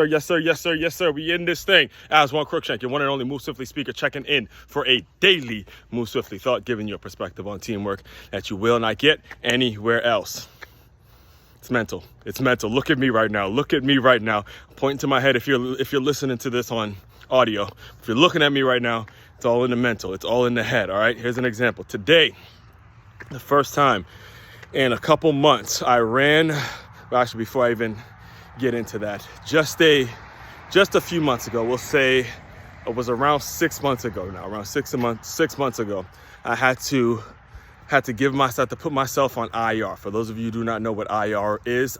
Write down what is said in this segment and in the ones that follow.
Yes, sir. Yes, sir. Yes, sir. We in this thing. Aswand Cruickshank, your one and only Move Swiftly speaker, checking in for a daily Move Swiftly thought, giving you a perspective on teamwork that you will not get anywhere else. It's mental. It's mental. Look at me right now. Look at me right now. I'm pointing to my head if you're listening to this on audio. If you're looking at me right now, it's all in the mental. It's all in the head. All right. Here's an example. Today, the first time in a couple months, I ran. Well, actually, before I even get into that, just a few months ago, we'll say it was around 6 months ago now, around 6 months ago, I had to put myself on IR. For those of you who do not know what IR is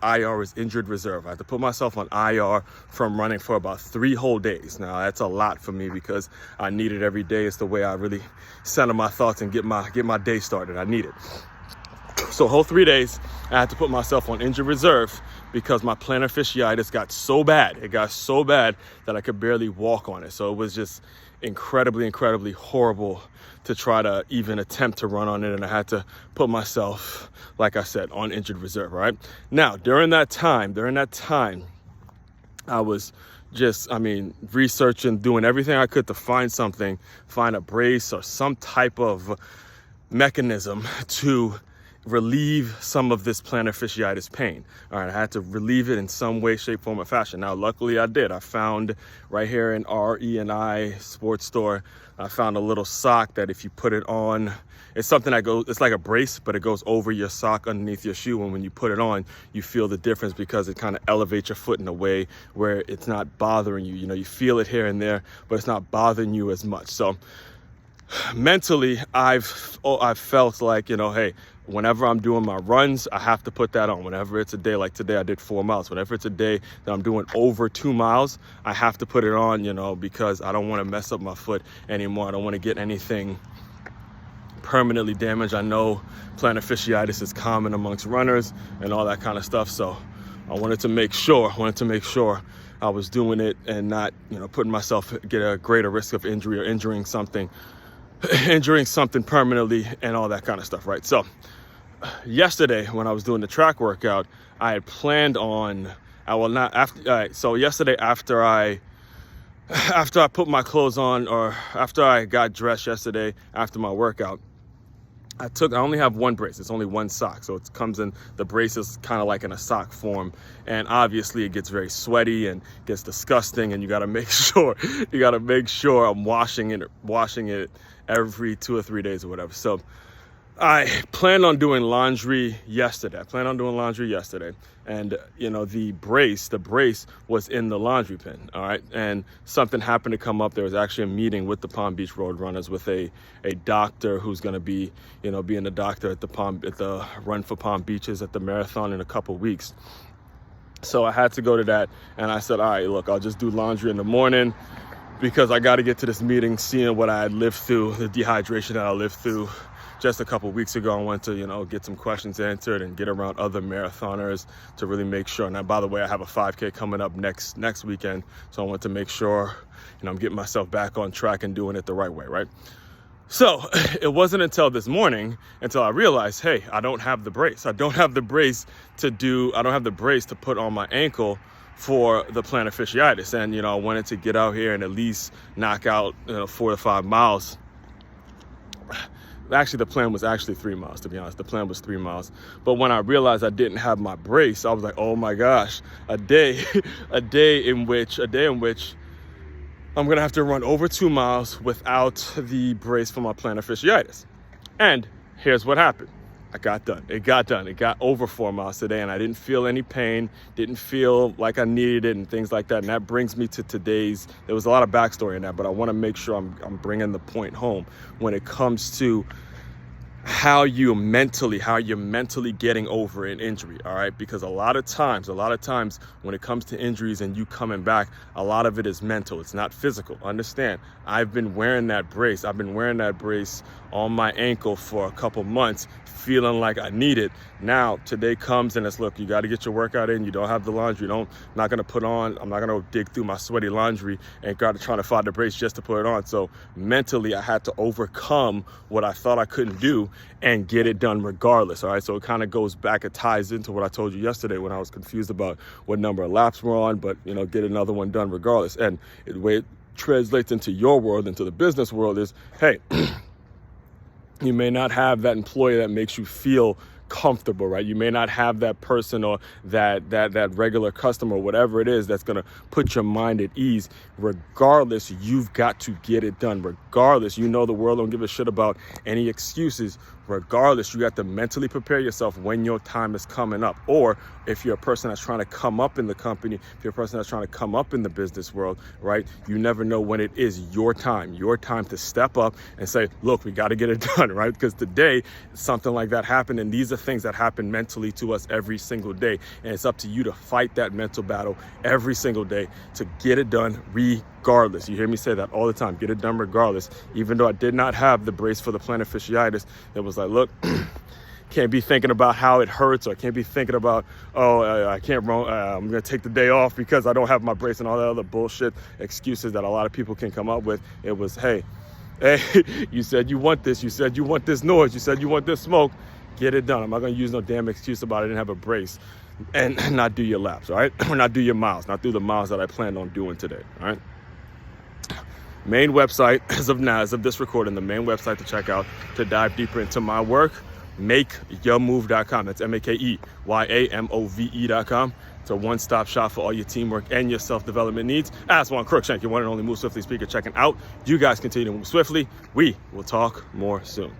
injured reserve. I had to put myself on IR from running for about 3 whole days. Now that's a lot for me because I need it every day. It's the way I really center my thoughts and get my day started. I need it. So whole 3 days, I had to put myself on injured reserve because my plantar fasciitis got so bad. It got so bad that I could barely walk on it. So it was just incredibly horrible to try to even attempt to run on it. And I had to put myself, like I said, on injured reserve, right? Now, during that time, I was just, researching, doing everything I could to find a brace or some type of mechanism to relieve some of this plantar fasciitis pain. All right, I had to relieve it in some way, shape, form, or fashion. Now, luckily I did. I found right here in RE&I sports store, I found a little sock that if you put it on, it's something that it's like a brace, but it goes over your sock underneath your shoe. And when you put it on, you feel the difference because it kind of elevates your foot in a way where it's not bothering you. You know, you feel it here and there, but it's not bothering you as much. So mentally, I've felt like, hey, whenever I'm doing my runs, I have to put that on. Whenever it's a day like today, I did 4 miles. Whenever it's a day that I'm doing over 2 miles, I have to put it on, because I don't want to mess up my foot anymore. I don't want to get anything permanently damaged. I know plantar fasciitis is common amongst runners and all that kind of stuff. So I wanted to make sure I was doing it and not, putting myself get a greater risk of injury or injuring something permanently and all that kind of stuff, right? So yesterday when I was doing the track workout, I had planned on, so yesterday after I put my clothes on, or after I got dressed yesterday after my workout, I only have one brace. It's only one sock. So it comes in, the brace is kind of like in a sock form. And obviously it gets very sweaty and gets disgusting. And you got to make sure I'm washing it every 2 or 3 days or whatever. So I planned on doing laundry yesterday. And, the brace was in the laundry bin. All right. And something happened to come up. There was actually a meeting with the Palm Beach Road Runners with a doctor who's going to be, being the doctor at the Run for Palm Beaches at the marathon in a couple weeks. So I had to go to that. And I said, all right, look, I'll just do laundry in the morning because I got to get to this meeting, seeing what I had lived through, the dehydration that I lived through just a couple weeks ago. I wanted to, get some questions answered and get around other marathoners to really make sure. Now, by the way, I have a 5K coming up next weekend. So I want to make sure, I'm getting myself back on track and doing it the right way, right? So it wasn't until this morning until I realized, hey, I don't have the brace. I don't have the brace to put on my ankle for the plantar fasciitis. And, I wanted to get out here and at least knock out 4 to 5 miles. Actually, the plan was 3 miles, to be honest. The plan was 3 miles. But when I realized I didn't have my brace, I was like, oh my gosh, a day in which I'm going to have to run over 2 miles without the brace for my plantar fasciitis. And here's what happened. I got done. It got over 4 miles today, and I didn't feel any pain, didn't feel like I needed it and things like that. And that brings me to today's, there was a lot of backstory in that, but I want to make sure I'm bringing the point home when it comes to how you're mentally getting over an injury, all right? Because a lot of times when it comes to injuries and you coming back, a lot of it is mental. It's not physical. Understand, I've been wearing that brace on my ankle for a couple months, feeling like I need it. Now, today comes and it's, look, you got to get your workout in. You don't have the laundry. I'm not going to dig through my sweaty laundry and try to find the brace just to put it on. So mentally, I had to overcome what I thought I couldn't do and get it done regardless. All right, so it kind of goes back, it ties into what I told you yesterday when I was confused about what number of laps we're on, but get another one done regardless. And the way it translates into your world, into the business world, is, hey, you may not have that employee that makes you feel comfortable, right? You may not have that person or that regular customer, whatever it is, that's going to put your mind at ease. Regardless, you've got to get it done. Regardless, the world don't give a shit about any excuses. Regardless, you have to mentally prepare yourself when your time is coming up. Or if you're a person that's trying to come up in the company, if you're a person that's trying to come up in the business world, right? You never know when it is your time to step up and say, look, we got to get it done, right? Because today something like that happened, and these are things that happen mentally to us every single day. And it's up to you to fight that mental battle every single day to get it done regardless. You hear me say that all the time, get it done regardless. Even though I did not have the brace for the plantar fasciitis, it was like, look, can't be thinking about how it hurts, or can't be thinking about, I can't run, I'm going to take the day off because I don't have my brace, and all that other bullshit excuses that a lot of people can come up with. It was, hey, you said you want this. You said you want this noise. You said you want this smoke. Get it done. I'm not going to use no damn excuse about I didn't have a brace and not do your laps, all right? Or not do your miles, not do the miles that I planned on doing today, all right? Main website, as of this recording, the main website to check out to dive deeper into my work, makeyourmove.com. That's MAKEYAMOVE.com. It's a one-stop shop for all your teamwork and your self-development needs. Aswand Cruickshank, your one and only Move Swiftly speaker, checking out. You guys continue to move swiftly. We will talk more soon.